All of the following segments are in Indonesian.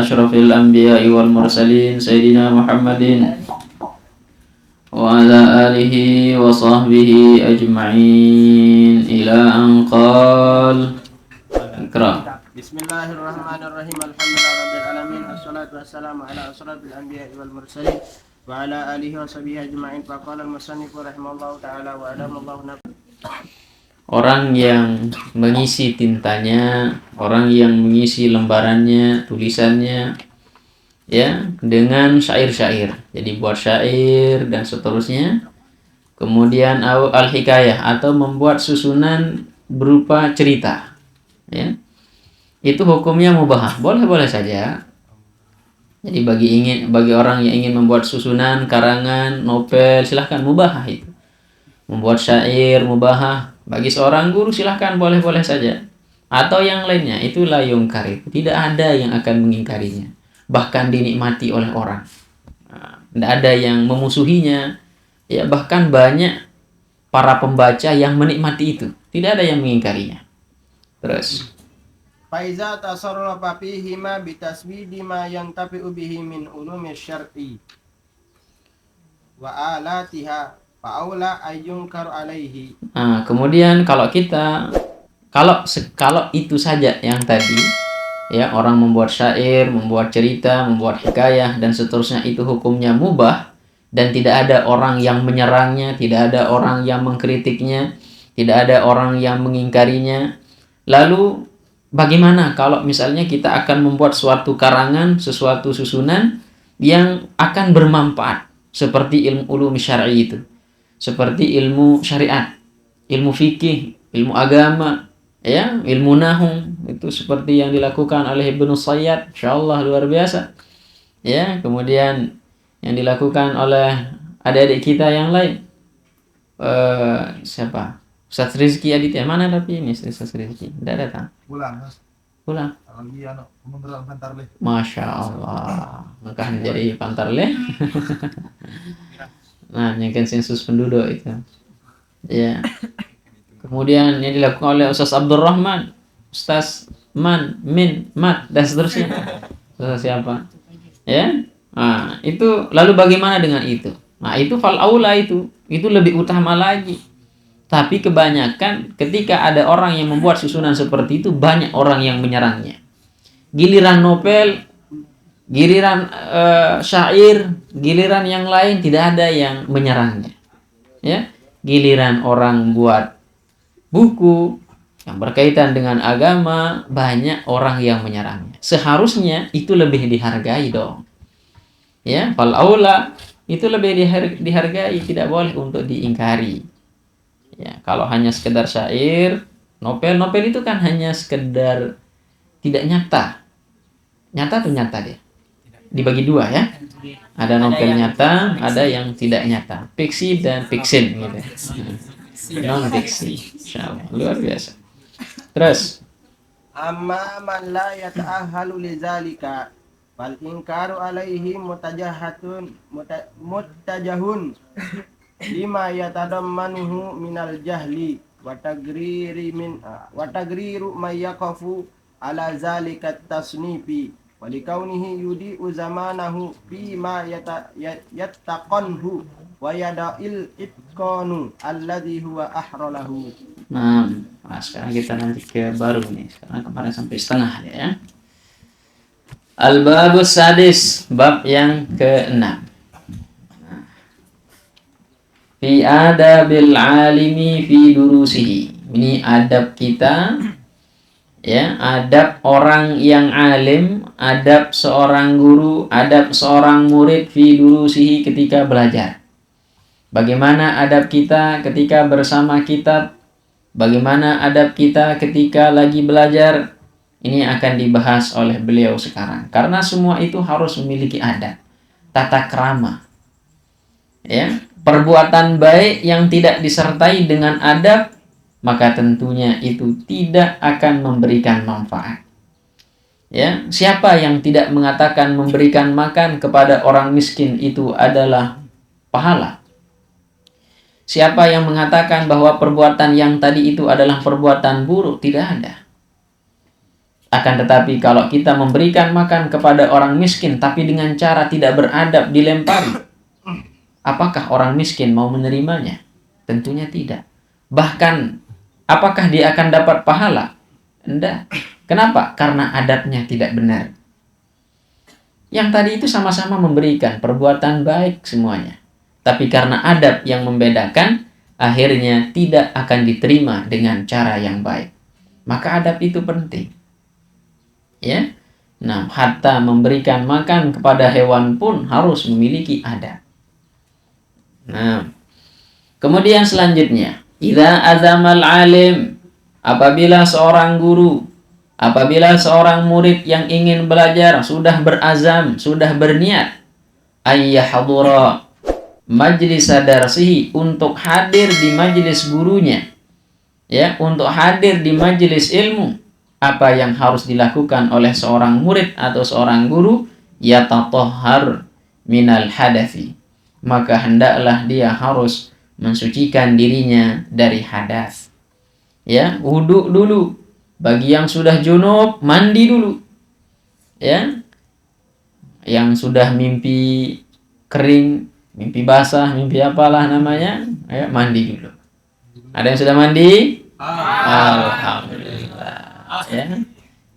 asyrafil anbiya'i wal mursalin sayyidina Muhammadin wa ala alihi wa sahbihi ajma'in ila an qala Ikra. Bismillahirrahmanirrahim. Alhamdulillahirabbil alamin. Wassalatu wassalamu ala asyrafil anbiya'i wal mursalin wa ala alihi wa sahbihi ajma'in. Faqala al-musannif rahimahullahu ta'ala wa adamallahu nafsahu. Orang yang mengisi tintanya, orang yang mengisi lembarannya, tulisannya, ya, dengan syair-syair. Jadi buat syair dan seterusnya. Kemudian al-hikayah atau membuat susunan berupa cerita, ya. Itu hukumnya mubah, boleh-boleh saja. Jadi bagi orang yang ingin membuat susunan, karangan, novel, silahkan mubah itu. Membuat syair mubah. Bagi seorang guru silahkan boleh-boleh saja. Atau yang lainnya, itu la yungkar, tidak ada yang akan mengingkarinya. Bahkan dinikmati oleh orang. Tidak ada yang memusuhinya. Ya, bahkan banyak para pembaca yang menikmati itu. Tidak ada yang mengingkarinya. Terus. Faiza tasarrafa fihi ma bitaswidi ma yantafi'u bihi min ulumi syar'i wa alatiha fa'aula ayyunkar alaihi. Nah, kemudian kalau itu saja yang tadi, ya, orang membuat syair, membuat cerita, membuat hikayah dan seterusnya, itu hukumnya mubah dan tidak ada orang yang menyerangnya, tidak ada orang yang mengkritiknya, tidak ada orang yang mengingkarinya. Lalu bagaimana kalau misalnya kita akan membuat suatu karangan, sesuatu susunan yang akan bermanfaat seperti ilmu ulum syar'i itu, seperti ilmu syariat, ilmu fikih, ilmu agama, ya, ilmu nahwu, itu seperti yang dilakukan oleh Ibnu Sayyad, insyaallah luar biasa. Ya, kemudian yang dilakukan oleh adik-adik kita yang lain. Siapa? Ustaz Rizky Aditya, mana tapi ini Ustaz Rizky? Tidak datang. Pulang. Masya Allah. Maka jadi pantarle. Nah, yang sensus penduduk itu. Ya. Kemudian yang dilakukan oleh Ustaz Abdurrahman, Ustaz Min, Mat, dan seterusnya. Ustaz siapa? Ya. Nah, itu lalu bagaimana dengan itu? Nah, itu fal aula itu lebih utama lagi. Tapi kebanyakan ketika ada orang yang membuat susunan seperti itu, banyak orang yang menyerangnya. Giliran novel, giliran syair, giliran yang lain tidak ada yang menyerangnya. Ya, giliran orang buat buku yang berkaitan dengan agama, banyak orang yang menyerangnya. Seharusnya itu lebih dihargai dong. Ya, fal aula itu lebih dihargai, tidak boleh untuk diingkari. Ya, kalau hanya sekedar syair, novel itu kan hanya sekedar tidak nyata. Nyata tuh nyata dia. Dibagi dua ya. Ada novel nyata, ada yang tidak nyata. Fiksi dan fiksin gitu. Non fiksi. Insyaallah luar biasa. Terus, Amma man la yata'ahhalu lidzalika fal inkaru alaihi mutajahun lima yatadammanuhu minal jahli wa tagriru may yaqafu ala zalika tasnifi wa likaunihi yudi'u zamanahu fi ma yattaqanhu wa yada'il itqanu alladhi huwa ahralahu. nah sekarang kita nanti ke baru nih. Sekarang kemarin sampai setengah ya. Al-babus sadis, bab yang ke-6. Fi adabil alimi fi durusihi. Ini adab kita, ya, adab orang yang alim, adab seorang guru, adab seorang murid fi durusihi ketika belajar. Bagaimana adab kita ketika bersama kitab? Bagaimana adab kita ketika lagi belajar? Ini akan dibahas oleh beliau sekarang. Karena semua itu harus memiliki adab, tata krama. Ya, perbuatan baik yang tidak disertai dengan adab, maka tentunya itu tidak akan memberikan manfaat. Ya, siapa yang tidak mengatakan memberikan makan kepada orang miskin itu adalah pahala? Siapa yang mengatakan bahwa perbuatan yang tadi itu adalah perbuatan buruk? Tidak ada. Akan tetapi kalau kita memberikan makan kepada orang miskin tapi dengan cara tidak beradab dilempari, apakah orang miskin mau menerimanya? Tentunya tidak. Bahkan apakah dia akan dapat pahala? Tidak. Kenapa? Karena adabnya tidak benar. Yang tadi itu sama-sama memberikan perbuatan baik semuanya. Tapi karena adab yang membedakan, akhirnya tidak akan diterima dengan cara yang baik. Maka adab itu penting. Ya. Nah, hatta memberikan makan kepada hewan pun harus memiliki adab. Nah, kemudian selanjutnya, idza azamal alim, apabila seorang guru, apabila seorang murid yang ingin belajar sudah berazam, sudah berniat ayyahdura majlis darsihi, untuk hadir di majlis gurunya, ya, untuk hadir di majlis ilmu, apa yang harus dilakukan oleh seorang murid atau seorang guru? Yatatahhar minal hadathi, maka hendaklah dia harus mensucikan dirinya dari hadas. Ya, wudu dulu. Bagi yang sudah junub, mandi dulu. Ya. Yang sudah mimpi kering, mimpi basah, mimpi apalah namanya, ya, mandi dulu. Ada yang sudah mandi? Alhamdulillah. Ya.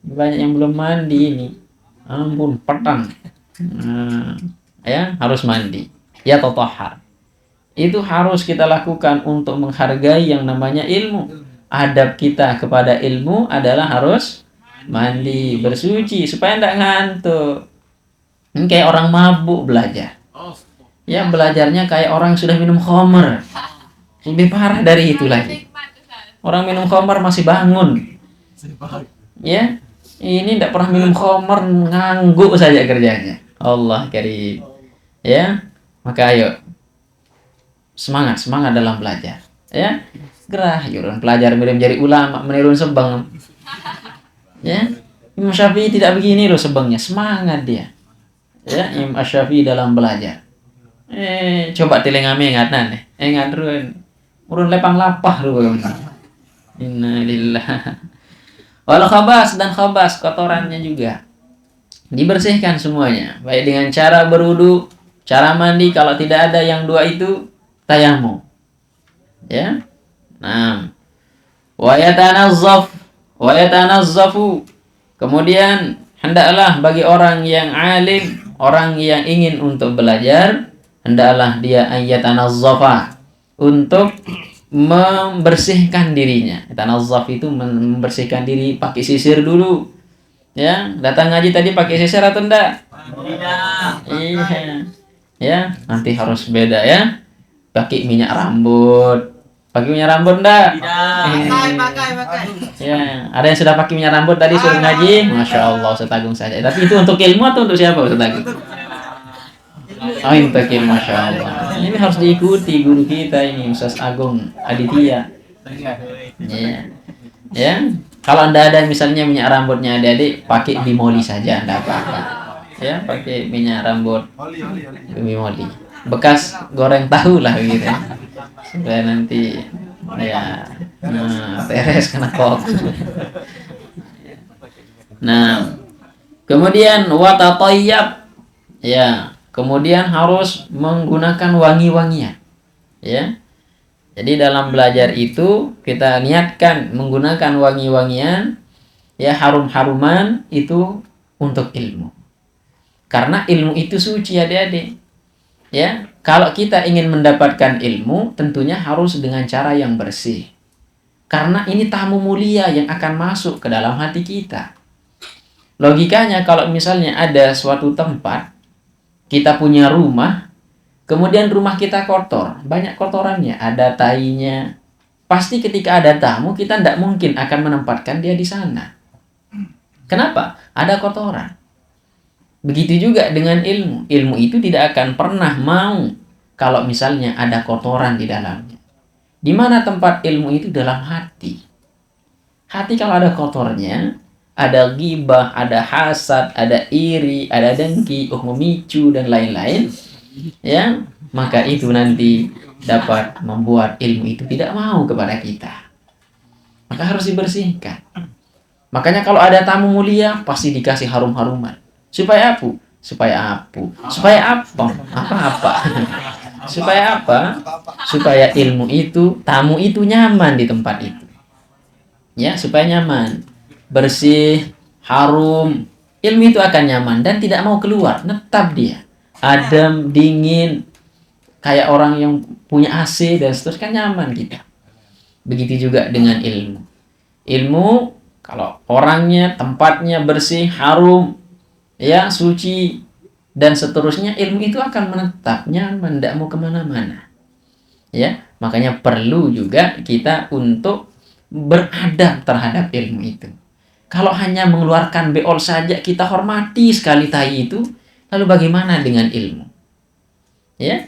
Banyak yang belum mandi ini. Ampun, petang. Ya, harus mandi. Ya, tatahhar. Itu harus kita lakukan untuk menghargai yang namanya ilmu. Adab kita kepada ilmu adalah harus mandi, bersuci supaya tidak ngantuk. Ini kayak orang mabuk belajar. Ya, belajarnya kayak orang yang sudah minum khamr. Lebih parah dari itu lagi. Orang minum khamr masih bangun. Ya, ini tidak pernah minum khamr, ngangguk saja kerjanya. Allah karim. Ya, maka ayo semangat dalam belajar. Ya, gerah yuran pelajar mirip jadi ulama menirun sebang. Ya, Imam Syafi'i tidak begini loh sebangnya, semangat dia. Ya, Imam Syafi'i dalam belajar. Coba telengame ingatan ingat urun lepang lapah lu. Innalillah. Wal khabas, dan khabas kotorannya juga dibersihkan semuanya, baik dengan cara berwudu, cara mandi, kalau tidak ada yang dua itu tayamum. Ya. Nah, wa yatanazzafu. Kemudian hendaklah bagi orang yang alim, orang yang ingin untuk belajar, hendaklah dia ayatanazzafa, untuk membersihkan dirinya. Tanazzaf itu membersihkan diri, pakai sisir dulu. Ya, datang ngaji tadi pakai sisir atau enggak? Iya. Ya, nanti harus beda ya. Pakai minyak rambut. Pakai minyak rambut enggak? Pakai. Ya, ada yang sudah pakai minyak rambut tadi suruh ngaji? Masya Allah, Ustaz Agung saja. Tapi itu untuk ilmu atau untuk siapa, Ustaz Agung? Oh, untuk ilmu, Masya Allah. Ini harus diikuti guru kita ini, Ustaz Agung Aditya. Ya. Ya. Kalau Anda ada misalnya minyak rambutnya adik-adik, pakai bimoli saja, enggak apa-apa. Ya, pakai minyak rambut bimoli. Bekas goreng tahu lah gitu. Supaya nanti ya beres kena kok. Nah, kemudian watatayyab. Ya, kemudian harus menggunakan wangi-wangian. Ya. Jadi dalam belajar itu kita niatkan menggunakan wangi-wangian, ya, harum-haruman itu untuk ilmu. Karena ilmu itu suci adik-adik. Ya, kalau kita ingin mendapatkan ilmu, tentunya harus dengan cara yang bersih. Karena ini tamu mulia yang akan masuk ke dalam hati kita. Logikanya kalau misalnya ada suatu tempat, kita punya rumah, kemudian rumah kita kotor, banyak kotorannya, ada tainya. Pasti ketika ada tamu, kita tidak mungkin akan menempatkan dia di sana. Kenapa? Ada kotoran. Begitu juga dengan ilmu. Ilmu itu tidak akan pernah mau kalau misalnya ada kotoran di dalamnya. Di mana tempat ilmu itu? Dalam hati. Hati kalau ada kotornya, ada ghibah, ada hasad, ada iri, ada dengki, memicu dan lain-lain, ya, maka itu nanti dapat membuat ilmu itu tidak mau kepada kita. Maka harus dibersihkan. Makanya kalau ada tamu mulia pasti dikasih harum-haruman. Supaya apa? Supaya apa? Supaya apa? Apa-apa. Supaya apa? Supaya ilmu itu, tamu itu nyaman di tempat itu. Ya, supaya nyaman, bersih, harum. Ilmu itu akan nyaman dan tidak mau keluar, tetap dia. Adem, dingin, kayak orang yang punya AC dan seterusnya, kan nyaman kita. Begitu juga dengan ilmu. Ilmu kalau orangnya, tempatnya bersih, harum, ya suci dan seterusnya, ilmu itu akan menetap nyaman, tidak mau kemana-mana. Ya, makanya perlu juga kita untuk beradab terhadap ilmu itu. Kalau hanya mengeluarkan beol saja kita hormati sekali tai itu, lalu bagaimana dengan ilmu? Ya,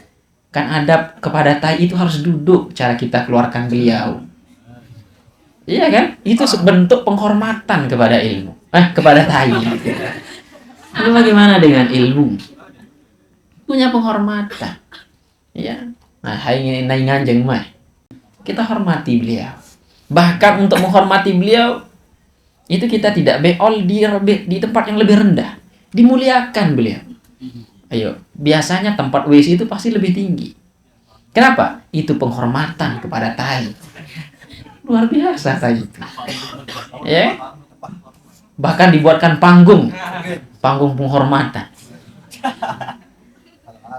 kan adab kepada tai itu harus duduk cara kita keluarkan beliau. Iya kan? Itu bentuk penghormatan kepada ilmu. Kepada tai. Lalu bagaimana dengan ilmu? Punya penghormatan. Ya. Nah, hai nganjeng mah. Kita hormati beliau. Bahkan untuk menghormati beliau itu kita tidak beol di tempat yang lebih rendah. Dimuliakan beliau. Ayo, biasanya tempat WC itu pasti lebih tinggi. Kenapa? Itu penghormatan kepada tai. Luar biasa tai itu. Ya. Bahkan dibuatkan panggung penghormatan.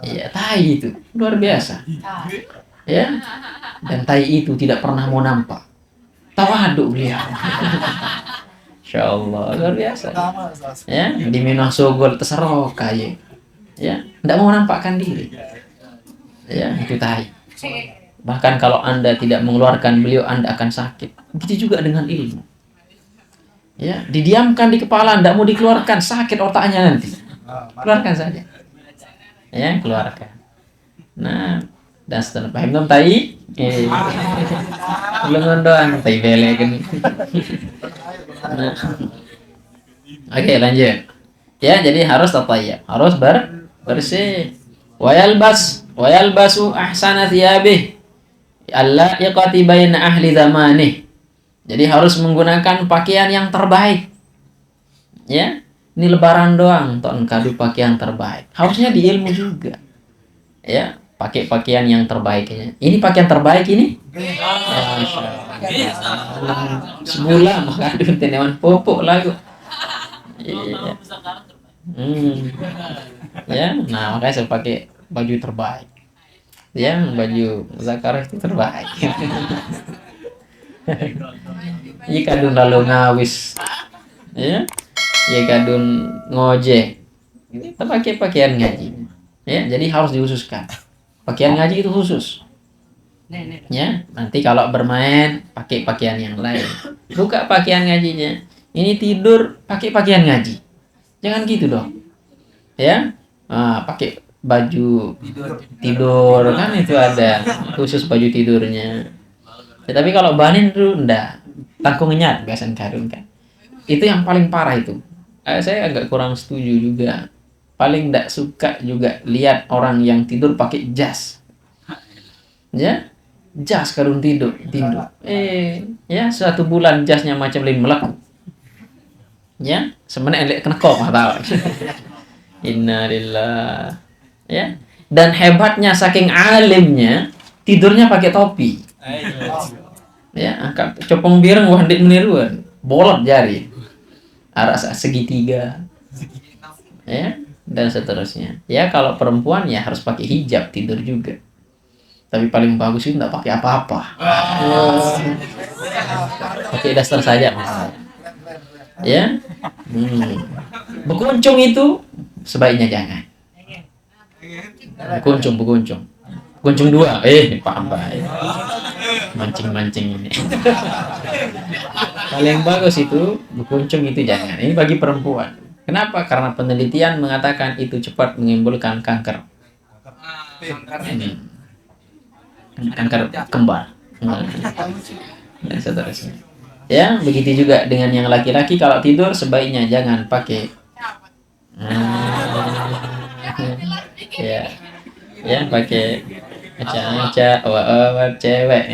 Ya, tai itu luar biasa. Ya. Dan tai itu tidak pernah mau nampak. Tawaduk beliau. Insyaallah luar biasa. Ya, di Minah Sogol terserok kaye. Ya, tidak mau nampakkan diri. Ya, itu tai. Bahkan kalau Anda tidak mengeluarkan beliau, Anda akan sakit. Begitu juga dengan ilmu. Ya, didiamkan di kepala, tidak mau dikeluarkan, sakit otaknya nanti. Keluarkan saja. Ya, keluarkan. Nah, dan setelah paham dong tai? Belum doang tai bele kan. Nah. Oke, lanjut. Ya, jadi harus tatayyab, harus bersih. Wayalbasu ahsana thiyabih. Allaiqati baina ahli zamanih. Jadi harus menggunakan pakaian yang terbaik. Ya. Ini lebaran doang untuk kado pakaian terbaik. Harusnya di ilmu juga. Ya, pakai pakaian yang terbaiknya. Ini pakaian terbaik ini? Sebulan kado tenewan popok lagu. Iya. Ya, nah makanya saya pakai baju terbaik. Ya, baju Zakaria itu terbaik. Iya kadun lalu ngawis. Ya. Ya kadun ngojek. Kita pakai pakaian ngaji. Ya, jadi harus dikhususkan. Pakaian ngaji itu khusus. Ya, nanti kalau bermain pakai pakaian yang lain. Buka pakaian ngajinya. Ini tidur pakai pakaian ngaji. Jangan gitu dong. Ya. Pakai baju tidur kan itu ada khusus baju tidurnya. Ya, tapi kalau banin itu enggak. Tangkung nyat biasanya karun kan. Itu yang paling parah itu. Saya agak kurang setuju juga. Paling enggak suka juga lihat orang yang tidur pakai jas. Ya, jas karun tidur. Ya 1 bulan jasnya macam lain melekat. Ya, sebenarnya elek kena kok tahu. Innalillah. Ya. Dan hebatnya saking alimnya tidurnya pakai topi. Ya, angkat copong bireng wandik meniruan. Bolot jari. Arah segitiga. Ya, dan seterusnya. Ya, kalau perempuan ya harus pakai hijab tidur juga. Tapi paling bagus itu enggak pakai apa-apa. Pakai daster saja masalah. Ya. Berkuncung itu sebaiknya jangan. Berkuncung. Kuncung 2. Paham baik. Mancing ini. Paling bagus itu berkuncung itu jangan. Ini bagi perempuan. Kenapa? Karena penelitian mengatakan itu cepat menimbulkan kanker. Kanker kembar. Dan seterusnya. Ya, begitu juga dengan yang laki-laki kalau tidur sebaiknya jangan pakai. Ya, pakai cewek.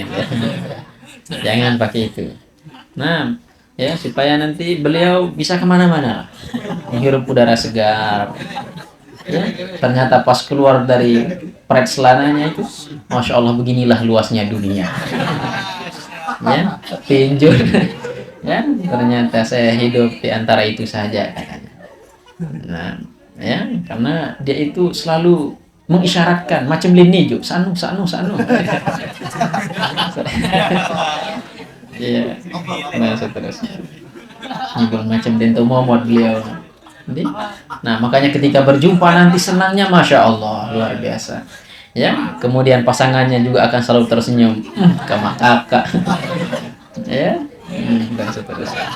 Jangan pakai itu. Nah, ya, supaya nanti beliau bisa kemana-mana lah, menghirup udara segar. Ya, ternyata pas keluar dari pret selananya itu, masya Allah, beginilah luasnya dunia. Ya, tinjau. Ya, ternyata saya hidup di antara itu saja katanya. Nah, ya, karena dia itu selalu mengisyaratkan macam lini jo, sanu sanu sanu. Iya, nah seterusnya. Nyebut macam dento momot beliau. Jadi, nah makanya ketika berjumpa nanti senangnya masya Allah luar biasa. Ya, kemudian pasangannya juga akan selalu tersenyum, kakak. Ya, dan seterusnya.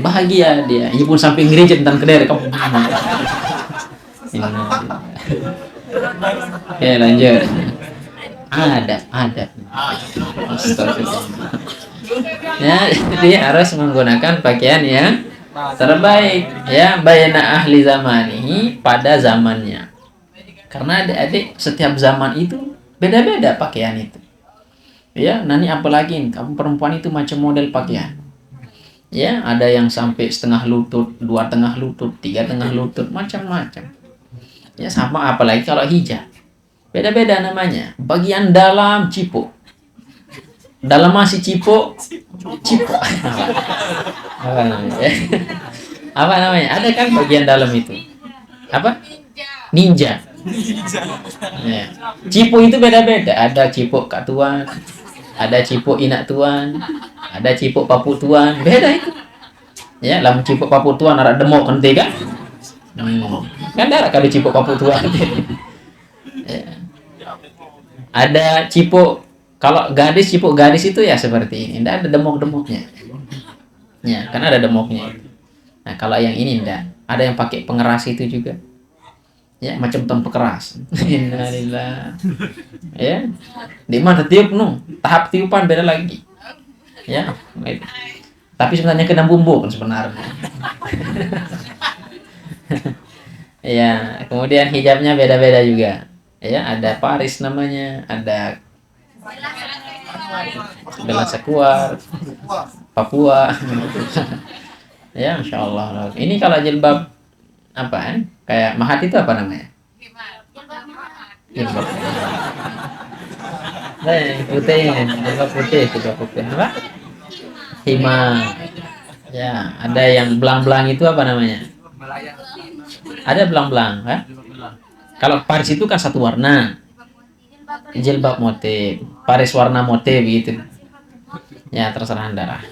Bahagia dia, ini pun sampai gereja tentang kedai kamu. Oke, lanjut. Ada. Astagfirullah. Ya, jadi harus menggunakan pakaian yang terbaik, ya, bayna ahli zamanihi, pada zamannya. Karena adik-adik setiap zaman itu beda-beda pakaian itu. Ya, nanti apalagi kamu perempuan itu macam model pakaian. Ya, ada yang sampai setengah lutut, 2 tengah lutut, 3 tengah lutut, macam-macam. Ya, sama apalagi kalau hijab. Beda-beda namanya. Bagian dalam cipo. Dalam masih cipo. Apa namanya? Apa namanya? Ada kan bagian dalam itu? Apa? Ninja. Ya. Cipo itu beda-beda. Ada cipo katuan, ada cipo inak tuan, ada cipo papu tuan. Beda itu. Ya, lamun cipo papu tuan ada demok ente kan? Kan ada kalau cipo papu tuan. Ya. Ada cipo, kalau gadis, cipo gadis itu ya seperti ini, tidak ada demok-demoknya. Ya, kan ada demoknya. Nah, kalau yang ini tidak, ada yang pakai pengeras itu juga. Ya, macam tom pekeras. Innalillah. Ya, di mana tiup nung, tahap tiupan beda lagi. Ya, gitu. Tapi sebenarnya kena bumbu kan sebenarnya. Ya, kemudian hijabnya beda-beda juga. Ya, ada Paris namanya, ada Bela Sekuar, Papua. Ya, Masya Allah. Ini kalau jilbab apa ya? Kayak mahat itu apa namanya? Jilbab. Putih, jilbab putih. Apa? Hima. Ya, ada yang belang-belang itu apa namanya? Ada belang-belang, kan? Kalau Paris itu kan satu warna. Jilbab motif, Paris warna motif gitu. Ya, terserah Anda lah.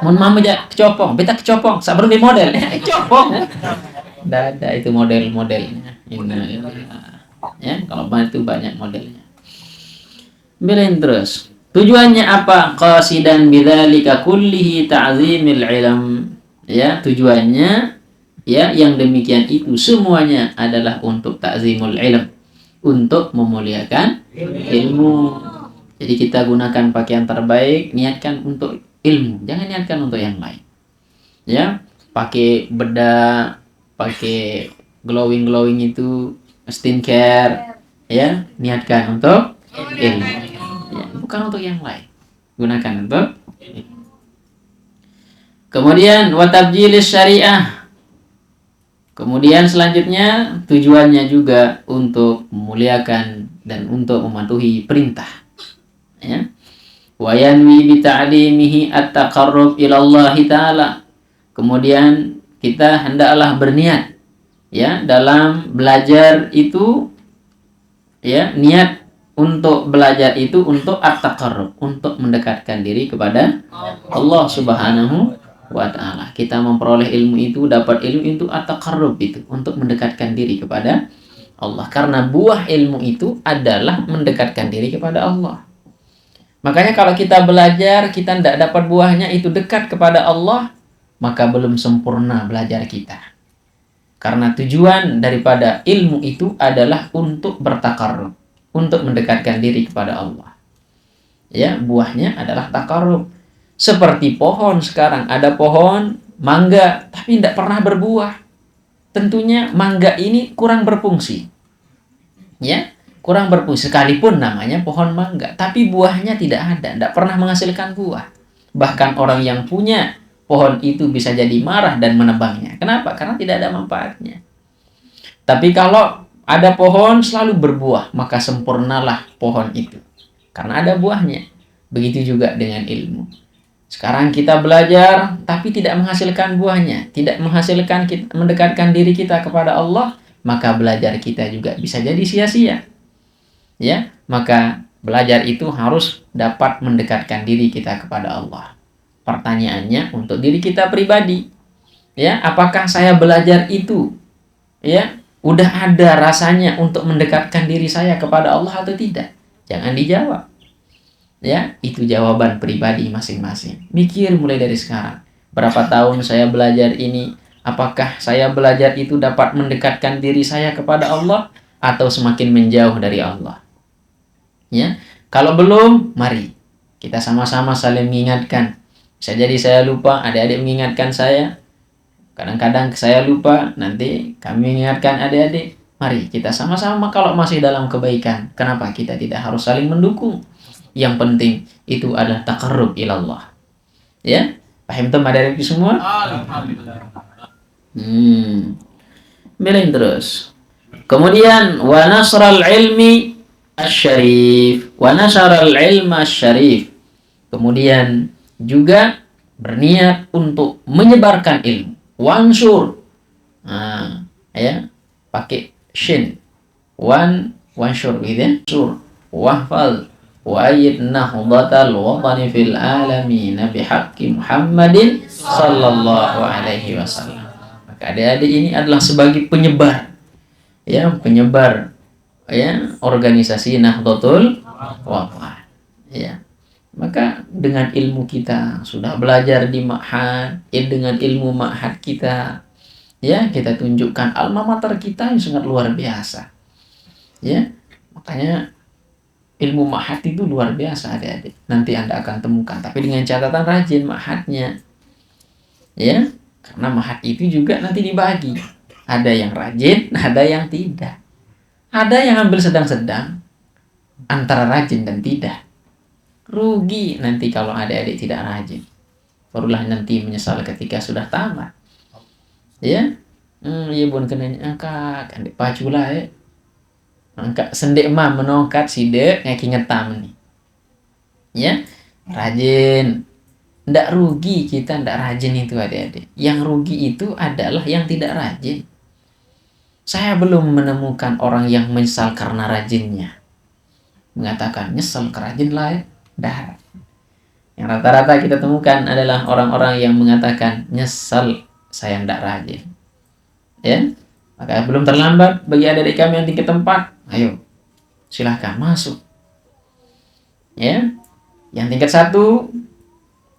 Mohon maaf aja kecopong, beta kecopong, sabar di model. Kecopong. Ada itu model-modelnya. Ini ya, kalau banyak itu banyak modelnya. Bilang terus. Tujuannya apa? Qasidan bidzalika kullihi ta'zimil ilm. Ya, tujuannya ya yang demikian itu semuanya adalah untuk ta'zimul ilm, untuk memuliakan ilmu. Jadi kita gunakan pakaian terbaik, niatkan untuk ilmu, jangan niatkan untuk yang lain. Ya, pakai bedak, pakai glowing itu skincare, ya, niatkan untuk ilmu. Ya, bukan untuk yang lain. Gunakan untuk ilmu. Kemudian wa tabjilis syariah. Kemudian selanjutnya tujuannya juga untuk memuliakan dan untuk mematuhi perintah. Ya. Wa yanwi bi ta'limihi at-taqarrub ila Allah taala. Kemudian kita hendaklah berniat ya dalam belajar itu, ya, niat untuk belajar itu untuk at-taqarrub, untuk mendekatkan diri kepada Allah Subhanahu wa ta'ala. Kita memperoleh ilmu itu, dapat ilmu itu at-taqarrub, itu untuk mendekatkan diri kepada Allah. Karena buah ilmu itu adalah mendekatkan diri kepada Allah. Makanya kalau kita belajar, kita tidak dapat buahnya itu dekat kepada Allah, maka belum sempurna belajar kita. Karena tujuan daripada ilmu itu adalah untuk bertaqarrub, untuk mendekatkan diri kepada Allah. Ya, buahnya adalah taqarrub. Seperti pohon sekarang, ada pohon mangga tapi tidak pernah berbuah. Tentunya mangga ini kurang berfungsi. Ya, kurang berfungsi. Sekalipun namanya pohon mangga, tapi buahnya tidak ada, tidak pernah menghasilkan buah. Bahkan orang yang punya pohon itu bisa jadi marah dan menebangnya. Kenapa? Karena tidak ada manfaatnya. Tapi kalau ada pohon selalu berbuah, maka sempurnalah pohon itu. Karena ada buahnya. Begitu juga dengan ilmu. Sekarang kita belajar, tapi tidak menghasilkan buahnya. Tidak menghasilkan mendekatkan diri kita kepada Allah, maka belajar kita juga bisa jadi sia-sia. Ya, maka belajar itu harus dapat mendekatkan diri kita kepada Allah. Pertanyaannya untuk diri kita pribadi. Ya, apakah saya belajar itu? Ya, udah ada rasanya untuk mendekatkan diri saya kepada Allah atau tidak? Jangan dijawab. Ya, itu jawaban pribadi masing-masing. Mikir mulai dari sekarang. Berapa tahun saya belajar ini? Apakah saya belajar itu dapat mendekatkan diri saya kepada Allah atau semakin menjauh dari Allah? Ya, kalau belum, mari kita sama-sama saling mengingatkan. Bisa jadi saya lupa, adik-adik mengingatkan saya. Kadang-kadang saya lupa, nanti kami mengingatkan adik-adik. Mari kita sama-sama kalau masih dalam kebaikan. Kenapa kita tidak harus saling mendukung? Yang penting itu adalah taqarrub ilallah. Ya, paham tuh adik-adik semua? Alhamdulillah. Belain terus. Kemudian wa nasral ilmi asy-syarif. Wa nasral ilma asy-syarif. Kemudian juga berniat untuk menyebarkan ilmu. Wansur, ya, pakai shin, wansur gitu ya. Sur, wahfal, wa ayyid nahdatal watani fil alamin bihaqqi Muhammadin sallallahu alaihi wasallam. Maka adik-adik ini adalah sebagai penyebar, ya, penyebar, ya, organisasi Nahdlatul Wathon, ya. Maka dengan ilmu kita sudah belajar di ma'had, dengan ilmu ma'had kita, ya, kita tunjukkan alma mater kita yang sangat luar biasa. Ya, makanya ilmu ma'had itu luar biasa adik-adik. Nanti Anda akan temukan, tapi dengan catatan rajin ma'hadnya. Ya, karena ma'had itu juga nanti dibagi. Ada yang rajin, ada yang tidak. Ada yang ambil sedang-sedang antara rajin dan tidak. Rugi nanti kalau adik-adik tidak rajin. Barulah nanti menyesal ketika sudah tamat. Ya, iya bun kenanya kak, adik paculah ya. Angkat sendek mah menongkat sidek ngaki ngetam nih. Ya, rajin. Ndak rugi kita ndak rajin itu adik-adik. Yang rugi itu adalah yang tidak rajin. Saya belum menemukan orang yang menyesal karena rajinnya. Mengatakan nyesel kerajin lah ya. Dah. Yang rata-rata kita temukan adalah orang-orang yang mengatakan nyesal saya ndak rajin. Ya, maka belum terlambat bagi adik-adik kami yang tingkat 4. Ayo, silahkan masuk. Ya, yang tingkat 1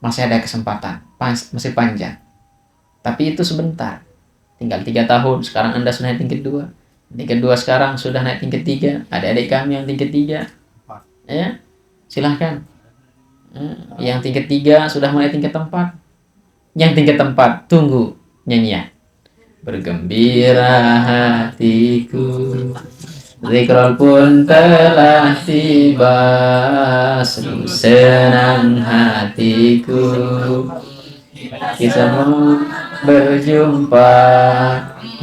masih ada kesempatan, masih panjang. Tapi itu sebentar. Tinggal 3 tahun. Sekarang Anda sudah naik tingkat 2. Tingkat 2 sekarang sudah naik tingkat 3. Adik-adik kami yang tingkat 3. Ya, silahkan. Yang tingkat 3 sudah mulai tingkat 4. Yang tingkat 4 tunggu nyanyian. Bergembira hatiku, zikrul pun telah tiba, senang hatiku, kisahmu berjumpa,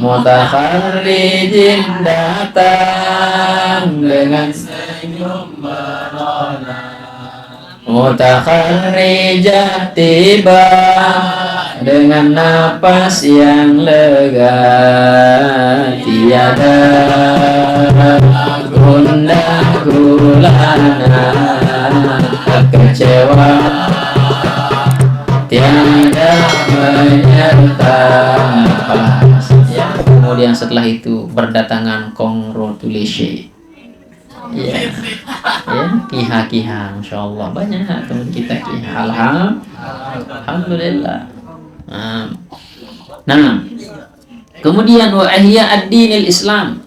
mutakharrijin datang dengan senyum menolak. Mutakharrijah tiba dengan napas yang lega, tiada gundah gulana kecewa, tiada menyertai. Ya, kemudian setelah itu berdatangan congratulations. Ya, ya, kiha-kiha, Masya Allah banyak teman kita kiha. Alhamdulillah. Nah, kemudian wa ahya ad-dinil Islam.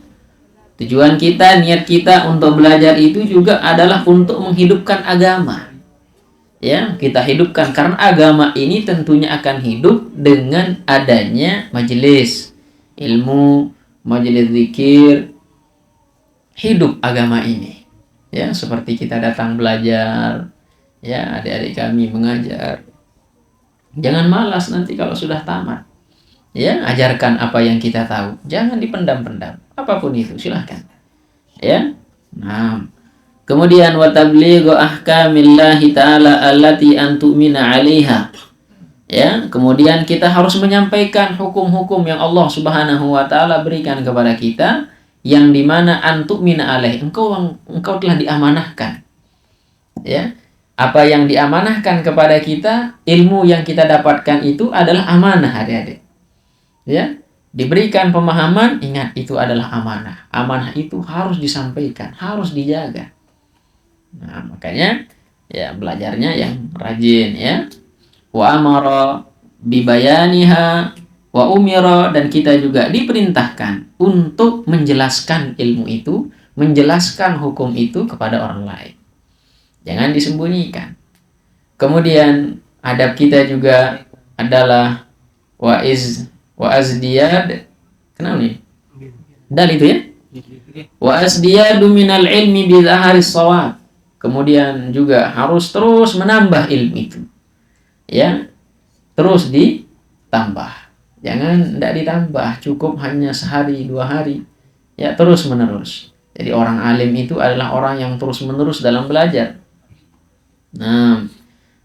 Tujuan kita, niat kita untuk belajar itu juga adalah untuk menghidupkan agama. Ya, kita hidupkan karena agama ini tentunya akan hidup dengan adanya majelis ilmu, majelis zikir, hidup agama ini. Ya, seperti kita datang belajar, ya adik-adik kami mengajar. Jangan malas nanti kalau sudah tamat. Ya, ajarkan apa yang kita tahu. Jangan dipendam-pendam. Apapun itu, silahkan. Ya. Nah, kemudian wa tablighu ahkamillahi ta'ala allati an tu'mina 'alaiha. Ya, kemudian kita harus menyampaikan hukum-hukum yang Allah Subhanahu wa taala berikan kepada kita, yang dimana antuk mina alaih, engkau telah diamanahkan. Ya, apa yang diamanahkan kepada kita, ilmu yang kita dapatkan itu adalah amanah, adik-adik. Ya, diberikan pemahaman, ingat itu adalah amanah. Amanah itu harus disampaikan, harus dijaga. Nah, makanya ya belajarnya yang rajin, ya. Wa amara bibayaniha wa umira, dan kita juga diperintahkan untuk menjelaskan ilmu itu, menjelaskan hukum itu kepada orang lain. Jangan disembunyikan. Kemudian adab kita juga adalah wa azdiyad. Kenapa nih? Dal itu ya? Wa azdiyadu minal ilmi bi dhaharis shawab. Kemudian juga harus terus menambah ilmu itu. Ya, terus ditambah. Jangan tidak ditambah, cukup hanya sehari, 2 hari. Ya, terus menerus. Jadi orang alim itu adalah orang yang terus menerus dalam belajar. Nah,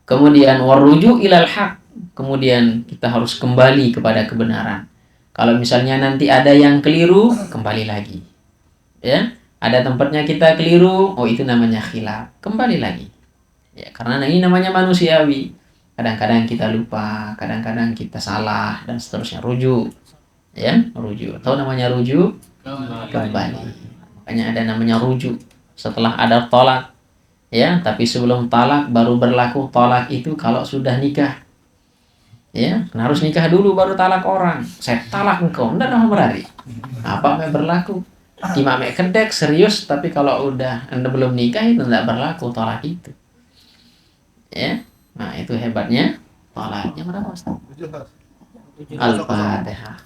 kemudian waruju ilal haq. Kemudian kita harus kembali kepada kebenaran. Kalau misalnya nanti ada yang keliru, kembali lagi. Ya, ada tempatnya kita keliru, oh itu namanya khilaf. Kembali lagi. Ya, karena ini namanya manusiawi. Kadang-kadang kita lupa, kadang-kadang kita salah, dan seterusnya. Rujuk. Ya, rujuk. Tahu namanya rujuk? Kembali. Makanya ada namanya rujuk. Setelah ada tolak. Ya, tapi sebelum talak baru berlaku tolak itu kalau sudah nikah. Ya, harus nikah dulu baru talak orang. Saya talak engkau, enggak nama berari. Apa yang berlaku? Cuma kedek serius, tapi kalau udah Anda belum nikah itu enggak berlaku tolak itu. Ya. Nah, itu hebatnya tolak. Yang berapa, Ustaz? Al-Fatihah.